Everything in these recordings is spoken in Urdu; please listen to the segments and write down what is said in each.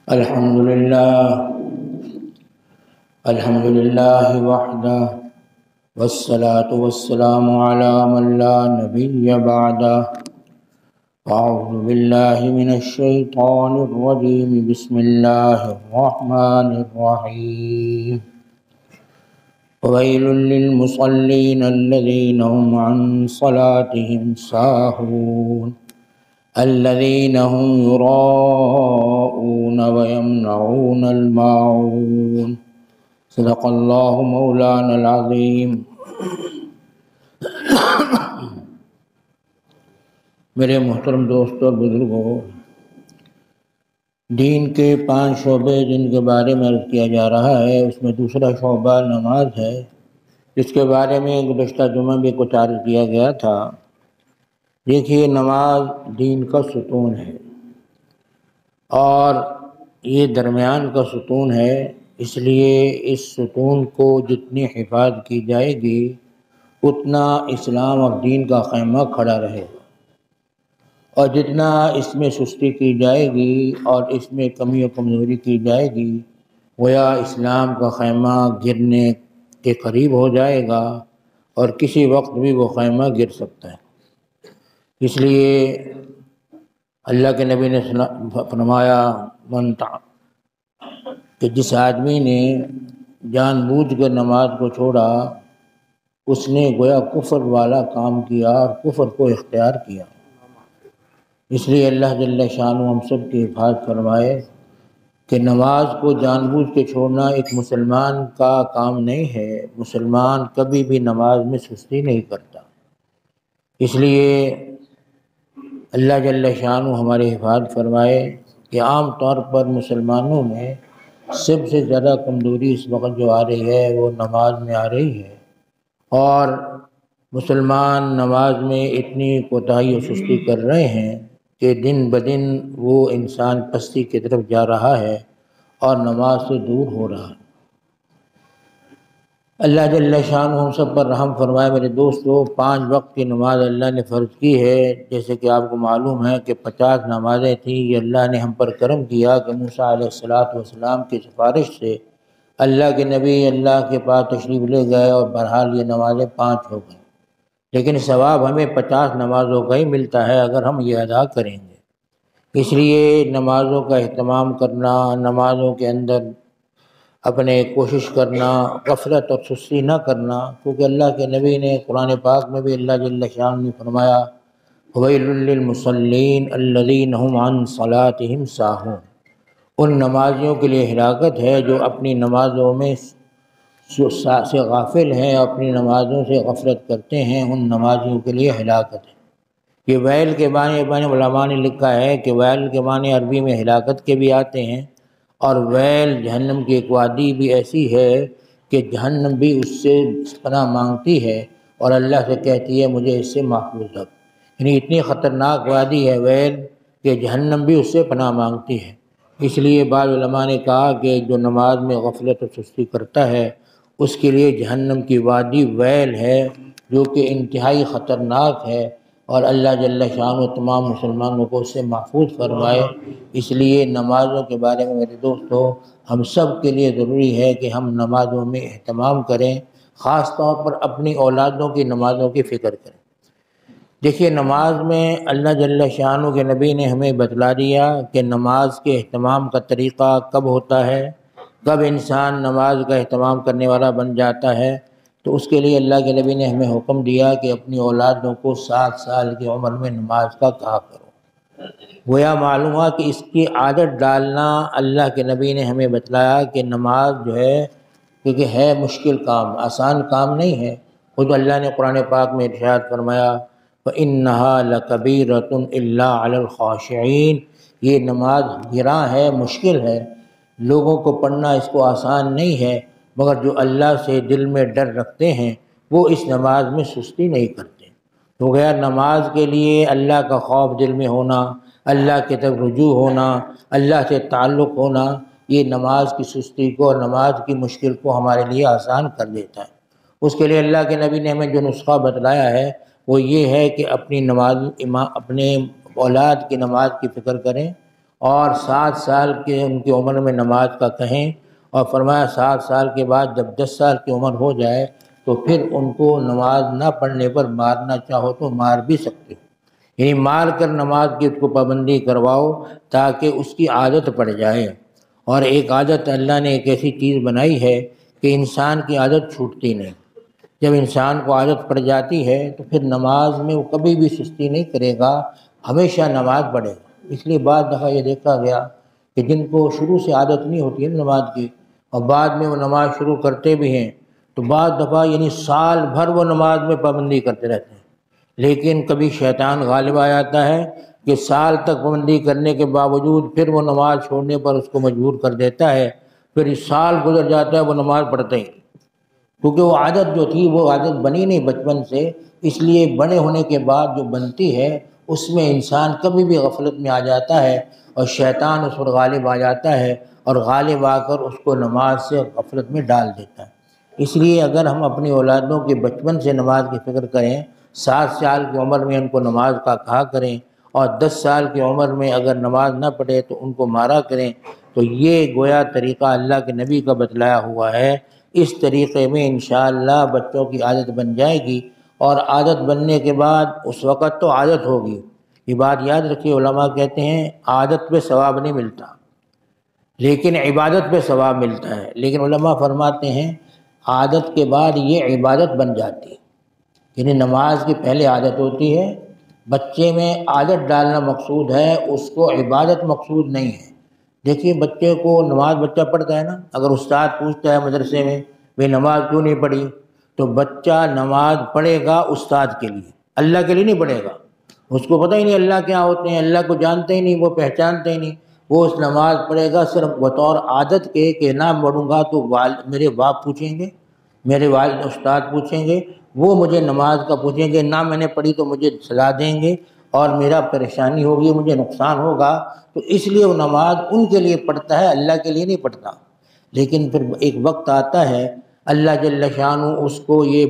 الحمد للہ وحدہ والصلاة والسلام علی من لا نبی بعدہ اعوذ باللہ من الشیطان الرجیم بسم اللہ الرحمن الرحیم ویل للمصلین الذین هم عن صلاتهم ساہون الذین هم یراؤون ویمنعون الماعون صدق اللہ مولانا العظیم۔ میرے محترم دوستوں اور بزرگوں، دین کے 5 شعبے جن کے بارے میں عرض کیا جا رہا ہے، اس میں دوسرا شعبہ نماز ہے، جس کے بارے میں گزشتہ جمعہ بھی کچھ عرض کیا گیا تھا۔ دیکھیے، نماز دین کا ستون ہے اور یہ درمیان کا ستون ہے، اس لیے اس ستون کو جتنی حفاظت کی جائے گی اتنا اسلام اور دین کا خیمہ کھڑا رہے گا، اور جتنا اس میں سستی کی جائے گی اور اس میں کمی و کمزوری کی جائے گی گویا اسلام کا خیمہ گرنے کے قریب ہو جائے گا، اور کسی وقت بھی وہ خیمہ گر سکتا ہے۔ اس لیے اللہ کے نبی نے فرمایا کہ جس آدمی نے جان بوجھ کر نماز کو چھوڑا اس نے گویا کفر والا کام کیا اور کفر کو اختیار کیا۔ اس لیے اللہ جل شانہ ہم سب کی حفاظت فرمائے کہ نماز کو جان بوجھ کے چھوڑنا ایک مسلمان کا کام نہیں ہے۔ مسلمان کبھی بھی نماز میں سستی نہیں کرتا۔ اس لیے اللہ جل شانہ ہماری حفاظت فرمائے کہ عام طور پر مسلمانوں میں سب سے زیادہ کمزوری اس وقت جو آ رہی ہے وہ نماز میں آ رہی ہے، اور مسلمان نماز میں اتنی کوتاہی و سستی کر رہے ہیں کہ دن بدن وہ انسان پستی کی طرف جا رہا ہے اور نماز سے دور ہو رہا ہے۔ اللہ جل شانہ ہم سب پر رحم فرمائے۔ میرے دوستو، 5 وقت کی نماز اللہ نے فرض کی ہے، جیسے کہ آپ کو معلوم ہے کہ 50 نمازیں تھیں۔ یہ اللہ نے ہم پر کرم کیا کہ موسیٰ علیہ السلام کی سفارش سے اللہ کے نبی اللہ کے پاس تشریف لے گئے اور بہرحال یہ نمازیں 5 ہو گئیں، لیکن ثواب ہمیں 50 نمازوں کا ہی ملتا ہے اگر ہم یہ ادا کریں گے۔ اس لیے نمازوں کا اہتمام کرنا، نمازوں کے اندر اپنے کوشش کرنا، غفلت اور سستی نہ کرنا، کیونکہ اللہ کے نبی نے قرآن پاک میں بھی اللہ جل شانہ نے فرمایا وَيْلٌ لِّلْمُصَلِّينَ الَّذِينَ هُمْ عَن صَلَاتِهِمْ سَاهُونَ۔ ان نمازیوں کے لیے ہلاکت ہے جو اپنی نمازوں میں سے غافل ہیں، اپنی نمازوں سے غفلت کرتے ہیں، ان نمازیوں کے لیے ہلاکت ہے۔ یہ ویل کے معنی علماء نے لکھا ہے کہ ویل کے معنی عربی میں ہلاکت کے بھی آتے ہیں، اور ویل جہنم کی ایک وادی بھی ایسی ہے کہ جہنم بھی اس سے پناہ مانگتی ہے اور اللہ سے کہتی ہے مجھے اس سے محفوظ رکھ۔ یعنی اتنی خطرناک وادی ہے ویل کہ جہنم بھی اس سے پناہ مانگتی ہے۔ اس لیے بعض علماء نے کہا کہ جو نماز میں غفلت و سستی کرتا ہے اس کے لیے جہنم کی وادی ویل ہے، جو کہ انتہائی خطرناک ہے، اور اللہ جل شانہ تمام مسلمانوں کو اس سے محفوظ فرمائے۔ اس لیے نمازوں کے بارے میں میرے دوستو ہم سب کے لیے ضروری ہے کہ ہم نمازوں میں اہتمام کریں، خاص طور پر اپنی اولادوں کی نمازوں کی فکر کریں۔ دیکھیے، نماز میں اللہ جل شانہ کے نبی نے ہمیں بتلا دیا کہ نماز کے اہتمام کا طریقہ کب ہوتا ہے، کب انسان نماز کا اہتمام کرنے والا بن جاتا ہے۔ تو اس کے لیے اللہ کے نبی نے ہمیں حکم دیا کہ اپنی اولادوں کو 7 سال کی عمر میں نماز کا کہا کرو۔ گویا معلوم ہوا کہ اس کی عادت ڈالنا اللہ کے نبی نے ہمیں بتلایا کہ نماز جو ہے کیونکہ ہے مشکل کام، آسان کام نہیں ہے۔ خود اللہ نے قرآن پاک میں ارشاد فرمایا وَإِنَّهَا لَكَبِيرَةٌ إِلَّا عَلَى الْخَاشِعِينَ، یہ نماز گراں ہے، مشکل ہے، لوگوں کو پڑھنا اس کو آسان نہیں ہے، مگر جو اللہ سے دل میں ڈر رکھتے ہیں وہ اس نماز میں سستی نہیں کرتے۔ تو گیا نماز کے لیے اللہ کا خوف دل میں ہونا، اللہ کی طرف رجوع ہونا، اللہ سے تعلق ہونا، یہ نماز کی سستی کو اور نماز کی مشکل کو ہمارے لیے آسان کر دیتا ہے۔ اس کے لیے اللہ کے نبی نے ہمیں جو نسخہ بتلایا ہے وہ یہ ہے کہ اپنی نماز اپنے اولاد کی نماز کی فکر کریں، اور 7 سال کے ان کی عمر میں نماز کا کہیں، اور فرمایا 7 سال کے بعد جب 10 سال کی عمر ہو جائے تو پھر ان کو نماز نہ پڑھنے پر مارنا چاہو تو مار بھی سکتے ہو، یعنی مار کر نماز کی اس کو پابندی کرواؤ تاکہ اس کی عادت پڑ جائے۔ اور ایک عادت اللہ نے ایک ایسی چیز بنائی ہے کہ انسان کی عادت چھوٹتی نہیں، جب انسان کو عادت پڑ جاتی ہے تو پھر نماز میں وہ کبھی بھی سستی نہیں کرے گا، ہمیشہ نماز پڑھے گا۔ اس لیے بعض دفعہ یہ دیکھا گیا کہ جن کو شروع سے عادت نہیں ہوتی ہے نماز کی اور بعد میں وہ نماز شروع کرتے بھی ہیں تو بعض دفعہ یعنی سال بھر وہ نماز میں پابندی کرتے رہتے ہیں، لیکن کبھی شیطان غالب آ جاتا ہے کہ سال تک پابندی کرنے کے باوجود پھر وہ نماز چھوڑنے پر اس کو مجبور کر دیتا ہے، پھر سال گزر جاتا ہے وہ نماز پڑھتے ہی، کیونکہ وہ عادت جو تھی وہ عادت بنی نہیں بچپن سے، اس لیے بڑے ہونے کے بعد جو بنتی ہے اس میں انسان کبھی بھی غفلت میں آ جاتا ہے اور شیطان اس پر غالب آ جاتا ہے اور غالب آ کر اس کو نماز سے غفلت میں ڈال دیتا ہے۔ اس لیے اگر ہم اپنی اولادوں کے بچپن سے نماز کی فکر کریں، 7 سال کی عمر میں ان کو نماز کا کہا کریں، اور 10 سال کی عمر میں اگر نماز نہ پڑھے تو ان کو مارا کریں، تو یہ گویا طریقہ اللہ کے نبی کا بتلایا ہوا ہے۔ اس طریقے میں انشاءاللہ بچوں کی عادت بن جائے گی، اور عادت بننے کے بعد اس وقت تو عادت ہوگی۔ یہ بات یاد رکھیے، علماء کہتے ہیں عادت پہ ثواب نہیں ملتا لیکن عبادت پہ ثواب ملتا ہے، لیکن علماء فرماتے ہیں عادت کے بعد یہ عبادت بن جاتی ہے، یعنی نماز کی پہلے عادت ہوتی ہے، بچے میں عادت ڈالنا مقصود ہے، اس کو عبادت مقصود نہیں ہے۔ دیکھیے بچے کو نماز بچہ پڑھتا ہے نا، اگر استاد پوچھتا ہے مدرسے میں بھئی نماز کیوں نہیں پڑھی، تو بچہ نماز پڑھے گا استاد کے لیے، اللہ کے لیے نہیں پڑھے گا، اس کو پتہ ہی نہیں اللہ کیا ہوتے ہیں، اللہ کو جانتے ہی نہیں، وہ پہچانتے ہی نہیں، وہ اس نماز پڑھے گا صرف بطور عادت کے کہ نہ پڑھوں گا تو میرے باپ پوچھیں گے، میرے والد استاد پوچھیں گے، وہ مجھے نماز کا پوچھیں گے، نہ میں نے پڑھی تو مجھے سزا دیں گے اور میرا پریشانی ہوگی، مجھے نقصان ہوگا، تو اس لیے وہ نماز ان کے لیے پڑھتا ہے، اللہ کے لیے نہیں پڑھتا۔ لیکن پھر ایک وقت آتا ہے اللہ جل شانہ اس کو یہ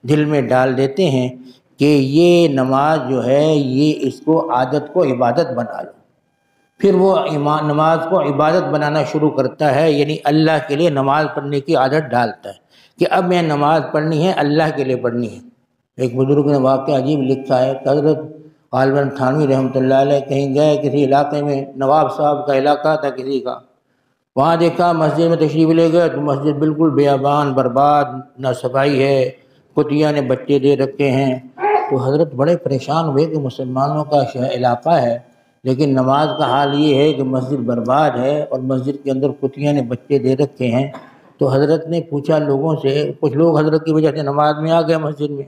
دل میں ڈال دیتے ہیں کہ یہ نماز جو ہے یہ اس کو عادت کو عبادت بنا لو، پھر وہ نماز کو عبادت بنانا شروع کرتا ہے، یعنی اللہ کے لیے نماز پڑھنے کی عادت ڈالتا ہے کہ اب میں نماز پڑھنی ہے اللہ کے لیے پڑھنی ہے۔ ایک بزرگ نے واقعہ عجیب لکھا ہے کہ حضرت غالباً تھانوی رحمۃ اللہ علیہ کہیں گئے کسی علاقے میں، نواب صاحب کا علاقہ تھا کسی کا، وہاں دیکھا مسجد میں تشریف لے گئے تو مسجد بالکل بیابان برباد، نہ صفائی ہے، کتیا نے بچے دے رکھے ہیں، تو حضرت بڑے پریشان ہوئے کہ مسلمانوں کا علاقہ ہے لیکن نماز کا حال یہ ہے کہ مسجد برباد ہے اور مسجد کے اندر کتیا نے بچے دے رکھے ہیں۔ تو حضرت نے پوچھا لوگوں سے، کچھ لوگ حضرت کی وجہ سے نماز میں آ گئے مسجد میں،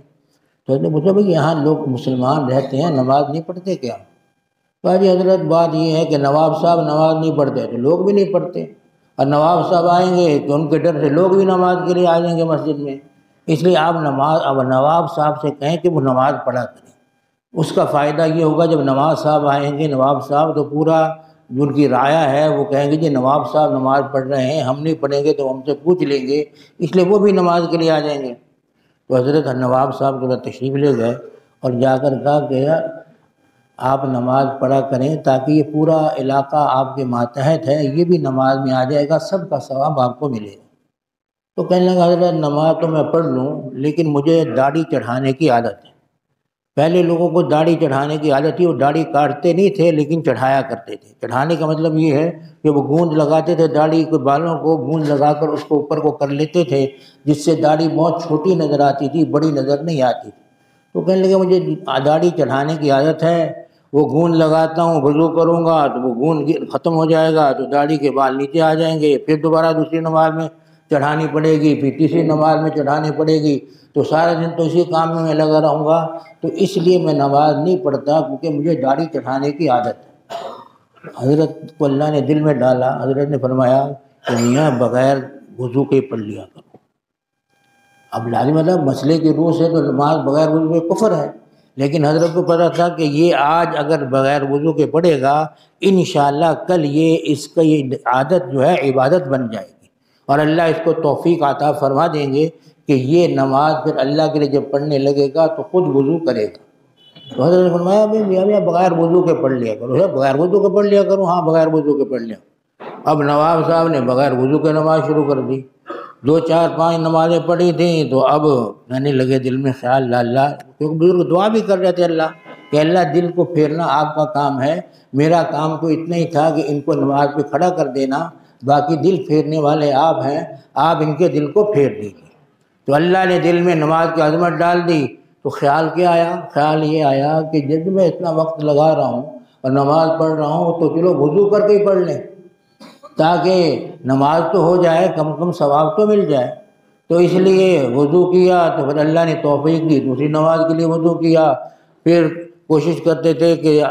تو حضرت نے پوچھا بھئی یہاں لوگ مسلمان رہتے ہیں نماز نہیں پڑھتے کیا؟ کہا جی حضرت بات یہ ہے کہ نواب صاحب نماز نہیں پڑھتے تو لوگ بھی نہیں پڑھتے، اور نواب صاحب آئیں گے تو ان کے ڈر سے لوگ بھی نماز کے لیے آ جائیں گے مسجد میں، اس لیے آپ نواب صاحب سے کہیں کہ وہ نماز پڑھا کریں، اس کا فائدہ یہ ہوگا جب نواب صاحب آئیں گے، نواب صاحب تو پورا جو ان کی رعایا ہے وہ کہیں گے جی نواب صاحب نماز پڑھ رہے ہیں، ہم نہیں پڑھیں گے تو ہم سے پوچھ لیں گے، اس لیے وہ بھی نماز کے لیے آ جائیں گے۔ تو حضرت نواب صاحب کے بعد تشریف لے گئے اور جا کر کہا کہ آپ نماز پڑھا کریں تاکہ یہ پورا علاقہ آپ کے ماتحت ہے، یہ بھی نماز میں آ جائے گا، سب کا ثواب آپ کو ملے گا۔ تو کہنے لگا حضرت نماز تو میں پڑھ لوں لیکن مجھے داڑھی چڑھانے کی عادت ہے۔ پہلے لوگوں کو داڑھی چڑھانے کی عادت تھی، وہ داڑھی کاٹتے نہیں تھے لیکن چڑھایا کرتے تھے۔ چڑھانے کا مطلب یہ ہے کہ وہ گوند لگاتے تھے، داڑھی کے بالوں کو گوند لگا کر اس کو اوپر کو کر لیتے تھے جس سے داڑھی بہت چھوٹی نظر آتی تھی، بڑی نظر نہیں آتی تھی۔ تو کہنے لگے مجھے داڑھی چڑھانے کی عادت ہے، وہ گوند لگاتا ہوں، وضو کروں گا تو وہ گوند ختم ہو جائے گا تو داڑھی کے بال نیچے آ جائیں گے، پھر دوبارہ دوسری نماز میں چڑھانی پڑے گی، پھر تیسری نماز میں چڑھانی پڑے گی، تو سارے دن تو اسی کام میں لگا رہوں گا، تو اس لیے میں نماز نہیں پڑھتا کیونکہ مجھے داڑھی چڑھانے کی عادت ہے۔ حضرت کو اللہ نے دل میں ڈالا، حضرت نے فرمایا کہ میاں بغیر وضو کے پڑھ لیا کرو۔ اب لازم مطلب مسئلے کی روح سے تو نماز بغیر وضو کے کفر ہے، لیکن حضرت کو پتہ تھا کہ یہ آج اگر بغیر وضو کے پڑھے گا انشاءاللہ کل یہ اس کا یہ عادت جو ہے عبادت بن جائے گی، اور اللہ اس کو توفیق عطا فرما دیں گے کہ یہ نماز پھر اللہ کے لیے جب پڑھنے لگے گا تو خود وضو کرے گا۔ تو حضرت نے فرمایا میاں بغیر وضو کے پڑھ لیا کرو۔ بغیر وضو کے پڑھ لیا کروں؟ ہاں بغیر وضو کے پڑھ لیا۔ اب نواب صاحب نے بغیر وضو کے نماز شروع کر دی، 2 4 5 نمازیں پڑھی تھیں، تو اب میں لگے دل میں خیال اللہ، کیونکہ بزرگ دعا بھی کر رہے تھے اللہ کہ اللہ دل کو پھیرنا آپ کا کام ہے، میرا کام تو اتنا ہی تھا کہ ان کو نماز پہ کھڑا کر دینا، باقی دل پھیرنے والے آپ ہیں، آپ ان کے دل کو پھیر دیجیے۔ تو اللہ نے دل میں نماز کی عظمت ڈال دی۔ تو خیال کیا آیا؟ خیال یہ آیا کہ جب میں اتنا وقت لگا رہا ہوں اور نماز پڑھ رہا ہوں تو چلو وضو کر کے ہی پڑھ لیں، تاکہ نماز تو ہو جائے، کم کم ثواب تو مل جائے۔ تو اس لیے وضو کیا، تو پھر اللہ نے توفیق دی، دوسری نماز کے لیے وضو کیا۔ پھر کوشش کرتے تھے کہ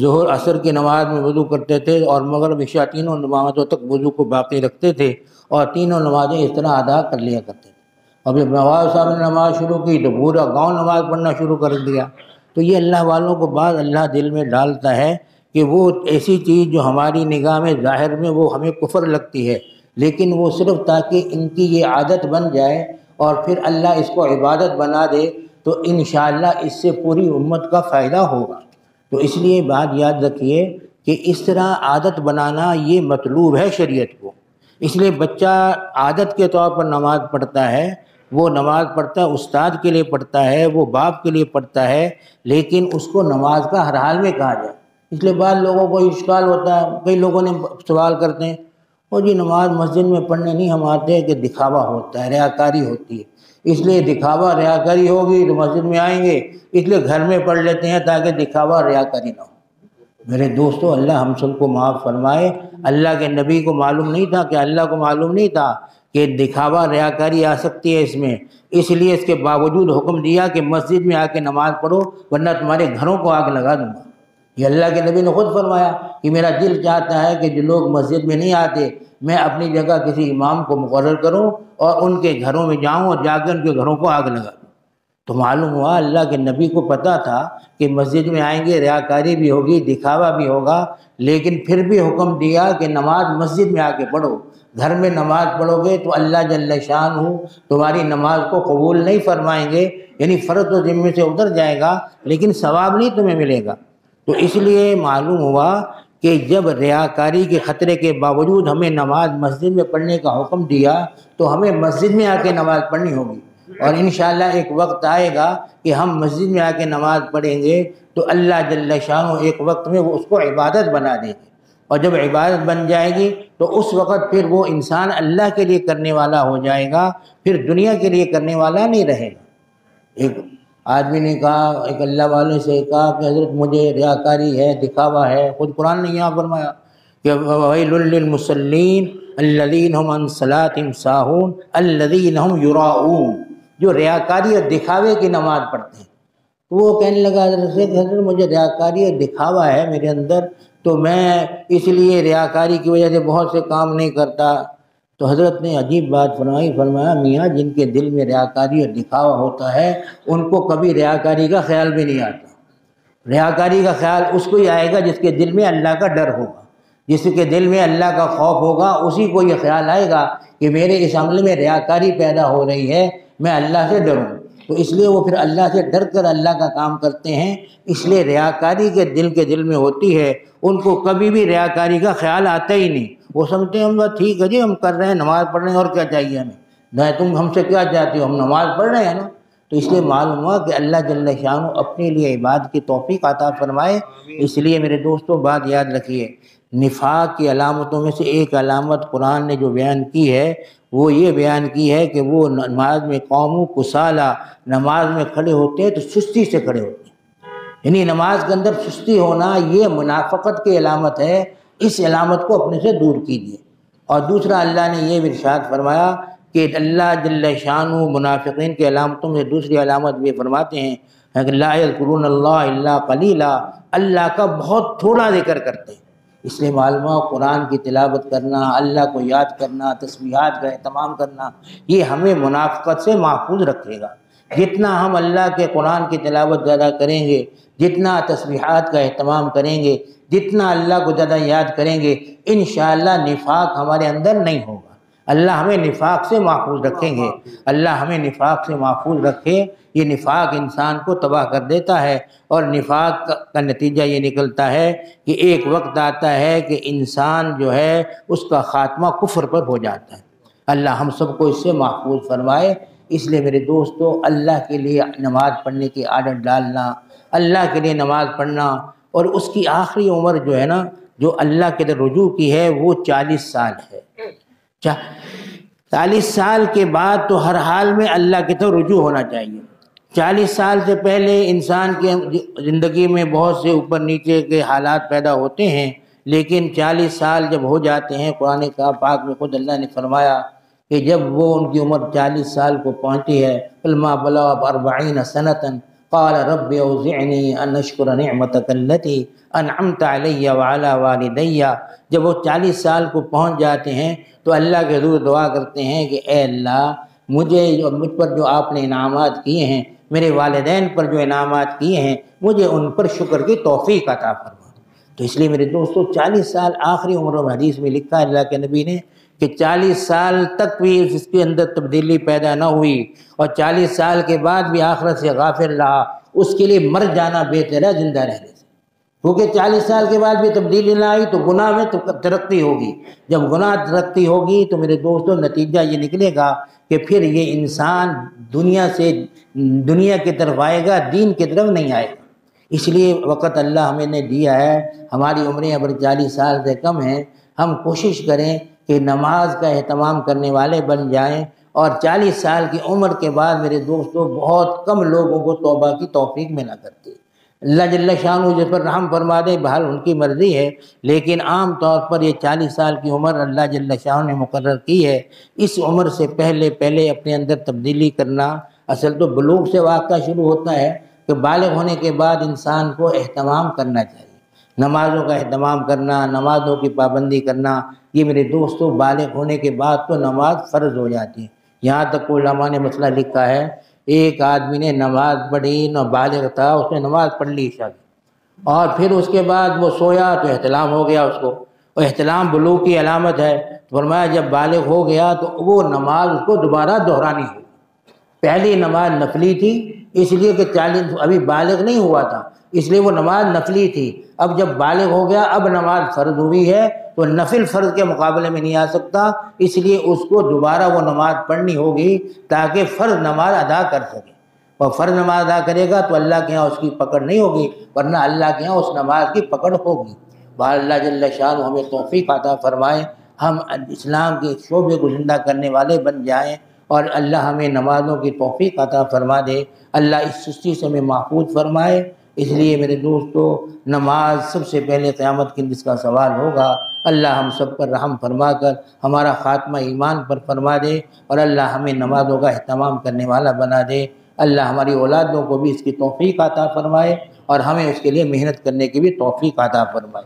ظہر عصر کی نماز میں وضو کرتے تھے، اور مغرب عشاء تینوں نمازوں تک وضو کو باقی رکھتے تھے، اور تینوں نمازیں اس طرح ادا کر لیا کرتے تھے۔ اب جب نواب صاحب نے نماز شروع کی تو پورا گاؤں نماز پڑھنا شروع کر دیا۔ تو یہ اللہ والوں کو بعض اللہ دل میں ڈالتا ہے کہ وہ ایسی چیز جو ہماری نگاہ میں ظاہر میں وہ ہمیں کفر لگتی ہے، لیکن وہ صرف تاکہ ان کی یہ عادت بن جائے اور پھر اللہ اس کو عبادت بنا دے، تو انشاءاللہ اس سے پوری امت کا فائدہ ہوگا۔ تو اس لیے بات یاد رکھیے کہ اس طرح عادت بنانا یہ مطلوب ہے شریعت کو۔ اس لیے بچہ عادت کے طور پر نماز پڑھتا ہے، وہ نماز پڑھتا ہے، استاد کے لیے پڑھتا ہے، وہ باپ کے لیے پڑھتا ہے، لیکن اس کو نماز کا ہر حال میں کہا جائے۔ اس لیے بعض لوگوں کو اشکال ہوتا ہے، کئی لوگوں نے سوال کرتے ہیں اور جی نماز مسجد میں پڑھنے نہیں ہم آتے کہ دکھاوا ہوتا ہے، ریاکاری ہوتی ہے، اس لیے دکھاوا ریاکاری ہوگی تو مسجد میں آئیں گے، اس لیے گھر میں پڑھ لیتے ہیں تاکہ دکھاوا ریاکاری نہ ہو۔ میرے دوستو، اللہ ہم سب کو معاف فرمائے۔ اللہ کے نبی کو معلوم نہیں تھا کہ اللہ کو معلوم نہیں تھا کہ دکھاوا ریاکاری آ سکتی ہے اس میں، اس لیے اس کے باوجود حکم دیا کہ مسجد میں آ کے نماز پڑھو ورنہ تمہارے گھروں کو آگ لگا دوں گا۔ یہ اللہ کے نبی نے خود فرمایا کہ میرا دل چاہتا ہے کہ جو لوگ مسجد میں نہیں آتے میں اپنی جگہ کسی امام کو مقرر کروں اور ان کے گھروں میں جاؤں اور جا کے ان کے گھروں کو آگ لگا دوں۔ تو معلوم ہوا اللہ کے نبی کو پتہ تھا کہ مسجد میں آئیں گے ریاکاری بھی ہوگی، دکھاوا بھی ہوگا، لیکن پھر بھی حکم دیا کہ نماز مسجد میں آ کے پڑھو۔ گھر میں نماز پڑھو گے تو اللہ جل شانہ تمہاری نماز کو قبول نہیں فرمائیں گے، یعنی فرض تو ذمے سے اتر جائے گا لیکن ثواب نہیں تمہیں ملے گا۔ تو اس لیے معلوم ہوا کہ جب ریاکاری کے خطرے کے باوجود ہمیں نماز مسجد میں پڑھنے کا حکم دیا تو ہمیں مسجد میں آ کے نماز پڑھنی ہوگی، اور انشاءاللہ ایک وقت آئے گا کہ ہم مسجد میں آ کے نماز پڑھیں گے تو اللہ جل شانہ ایک وقت میں وہ اس کو عبادت بنا دیں گے، اور جب عبادت بن جائے گی تو اس وقت پھر وہ انسان اللہ کے لیے کرنے والا ہو جائے گا، پھر دنیا کے لیے کرنے والا نہیں رہے گا۔ ایک آدمی نے کہا، ایک اللہ والے سے کہا کہ حضرت مجھے ریاکاری ہے، دکھاوا ہے، خود قرآن نے یہاں فرمایا کہ وَوَيْلٌ لِّلْمُصَلِّينَ الَّذِينَ هُمْ عَنْ صَلَاتِهِمْ سَاهُونَ الَّذِينَ هُمْ يُرَاءُونَ، جو ریاکاری اور دکھاوے کی نماز پڑھتے ہیں۔ تو وہ کہنے لگا حضرت سے کہ حضرت مجھے ریاکاری اور دکھاوا ہے میرے اندر، تو میں اس لیے ریاکاری کی وجہ سے بہت سے کام نہیں کرتا۔ تو حضرت نے عجیب بات فرمایا میاں جن کے دل میں ریاکاری اور دکھاوا ہوتا ہے ان کو کبھی ریاکاری کا خیال بھی نہیں آتا۔ ریاکاری کا خیال اس کو ہی آئے گا جس کے دل میں اللہ کا ڈر ہوگا، جس کے دل میں اللہ کا خوف ہوگا، اسی کو یہ خیال آئے گا کہ میرے اس عمل میں ریاکاری پیدا ہو رہی ہے، میں اللہ سے ڈروں۔ تو اس لیے وہ پھر اللہ سے ڈر کر اللہ کا کام کرتے ہیں۔ اس لیے ریاکاری کے دل میں ہوتی ہے، ان کو کبھی بھی ریاکاری کا خیال آتا ہی نہیں۔ وہ سمجھتے ہیں ہم بات ٹھیک ہے جی، ہم کر رہے ہیں، نماز پڑھ رہے ہیں، اور کیا چاہیے ہمیں، نہ تم ہم سے کیا چاہتے ہو، ہم نماز پڑھ رہے ہیں نا۔ تو اس لیے معلوم ہوا کہ اللہ جل شانہ اپنے لیے عبادت کی توفیق عطا فرمائے۔ اس لیے میرے دوستو بات یاد رکھیے، نفاق کی علامتوں میں سے ایک علامت قرآن نے جو بیان کی ہے وہ یہ بیان کی ہے کہ وہ نماز میں قوم کسالہ، نماز میں کھڑے ہوتے ہیں تو سستی سے کھڑے ہوتے ہیں، یعنی نماز کے اندر سستی ہونا یہ منافقت کی علامت ہے، اس علامت کو اپنے سے دور کیجیے۔ اور دوسرا اللہ نے یہ بھی ارشاد فرمایا کہ اللہ جل شانہ منافقین کی علامتوں میں دوسری علامت بھی فرماتے ہیں کہ لا یذکرون اللہ الا قلیلا، اللہ کا بہت تھوڑا ذکر کرتے ہیں۔ اس لیے معلومہ قرآن کی تلاوت کرنا، اللہ کو یاد کرنا، تسبیحات کا اہتمام کرنا، یہ ہمیں منافقت سے محفوظ رکھے گا۔ جتنا ہم اللہ کے قرآن کی تلاوت زیادہ کریں گے، جتنا تسبیحات کا اہتمام کریں گے، جتنا اللہ کو زیادہ یاد کریں گے، انشاءاللہ نفاق ہمارے اندر نہیں ہوگا۔ اللہ ہمیں نفاق سے محفوظ رکھیں گے، اللہ ہمیں نفاق سے محفوظ رکھے۔ یہ نفاق انسان کو تباہ کر دیتا ہے، اور نفاق کا نتیجہ یہ نکلتا ہے کہ ایک وقت آتا ہے کہ انسان جو ہے اس کا خاتمہ کفر پر ہو جاتا ہے۔ اللہ ہم سب کو اس سے محفوظ فرمائے۔ اس لیے میرے دوستو، اللہ کے لیے نماز پڑھنے کی عادت ڈالنا، اللہ کے لیے نماز پڑھنا، اور اس کی آخری عمر جو ہے نا، جو اللہ کے در رجوع کی ہے، وہ 40 سال ہے۔ 40 سال کے بعد تو ہر حال میں اللہ کی طرف رجوع ہونا چاہیے۔ 40 سال سے پہلے انسان کی زندگی میں بہت سے اوپر نیچے کے حالات پیدا ہوتے ہیں، لیکن 40 سال جب ہو جاتے ہیں، قرآن پاک میں خود اللہ نے فرمایا کہ جب وہ ان کی عمر 40 سال کو پہنچی ہے، فلما بلغ 40 سنة قال رب اوزعنی ان اشکر نعمتک التی انعمت علی وعلی والدی۔ جب وہ 40 سال کو پہنچ جاتے ہیں تو اللہ کے حضور دعا کرتے ہیں کہ اے اللہ، مجھ پر جو آپ نے انعامات کیے ہیں، میرے والدین پر جو انعامات کیے ہیں، مجھے ان پر شکر کی توفیق عطا فرما۔ تو اس لیے میرے دوستو، 40 سال آخری عمر و حدیث میں لکھا ہے اللہ کے نبی نے کہ 40 سال تک بھی اس کے اندر تبدیلی پیدا نہ ہوئی، اور 40 سال کے بعد بھی آخرت سے غافل رہا، اس کے لیے مر جانا بہتر ہے زندہ رہنے سے۔ کیونکہ 40 سال کے بعد بھی تبدیلی نہ آئی تو گناہ میں ترقی ہوگی۔ جب گناہ ترقی ہوگی تو میرے دوستوں نتیجہ یہ نکلے گا کہ پھر یہ انسان دنیا کی طرف آئے گا، دین کی طرف نہیں آئے گا۔ اس لیے وقت اللہ ہمیں نے دیا ہے، ہماری عمریں اگر 40 سال سے کم ہیں، ہم کوشش کریں کہ نماز کا اہتمام کرنے والے بن جائیں۔ اور 40 سال کی عمر کے بعد میرے دوستوں بہت کم لوگوں کو توبہ کی توفیق ملا کرتی ہے۔ اللہ جل شانہ جس پر رحم فرما دے، بہرحال ان کی مرضی ہے، لیکن عام طور پر یہ 40 سال کی عمر اللہ جل شانہ نے مقرر کی ہے۔ اس عمر سے پہلے اپنے اندر تبدیلی کرنا، اصل تو بلوغ سے واقعہ شروع ہوتا ہے کہ بالغ ہونے کے بعد انسان کو اہتمام کرنا چاہیے، نمازوں کا اہتمام کرنا، نمازوں کی پابندی کرنا۔ یہ میرے دوستوں بالغ ہونے کے بعد تو نماز فرض ہو جاتی ہے۔ یہاں تک علماء نے مسئلہ لکھا ہے، ایک آدمی نے نماز پڑھی، نہ بالغ تھا، اس نے نماز پڑھ لی عشاء کی، اور پھر اس کے بعد وہ سویا تو احتلام ہو گیا اس کو، اور احتلام بلوغ کی علامت ہے۔ فرمایا جب بالغ ہو گیا تو وہ نماز اس کو دوبارہ دہرانی ہوگی۔ پہلی نماز نفلی تھی، اس لیے کہ 40 ابھی بالغ نہیں ہوا تھا، اس لیے وہ نماز نفلی تھی۔ اب جب بالغ ہو گیا، اب نماز فرض ہوئی ہے، تو نفل فرض کے مقابلے میں نہیں آ سکتا، اس لیے اس کو دوبارہ وہ نماز پڑھنی ہوگی تاکہ فرض نماز ادا کر سکے۔ اور فرض نماز ادا کرے گا تو اللہ کے ہاں اس کی پکڑ نہیں ہوگی، ورنہ اللہ کے ہاں اس نماز کی پکڑ ہوگی۔ بہر اللہ جل شانہ ہمیں توفیق عطا فرمائے، ہم اسلام کے شعبے کو زندہ کرنے والے بن جائیں، اور اللہ ہمیں نمازوں کی توفیق عطا فرما دے، اللہ اس سستی سے ہمیں محفوظ فرمائے۔ اس لیے میرے دوستو، نماز سب سے پہلے قیامت کے دن اس کا سوال ہوگا۔ اللہ ہم سب پر رحم فرما کر ہمارا خاتمہ ایمان پر فرما دے، اور اللہ ہمیں نمازوں کا اہتمام کرنے والا بنا دے۔ اللہ ہماری اولادوں کو بھی اس کی توفیق عطا فرمائے، اور ہمیں اس کے لیے محنت کرنے کی بھی توفیق عطا فرمائے۔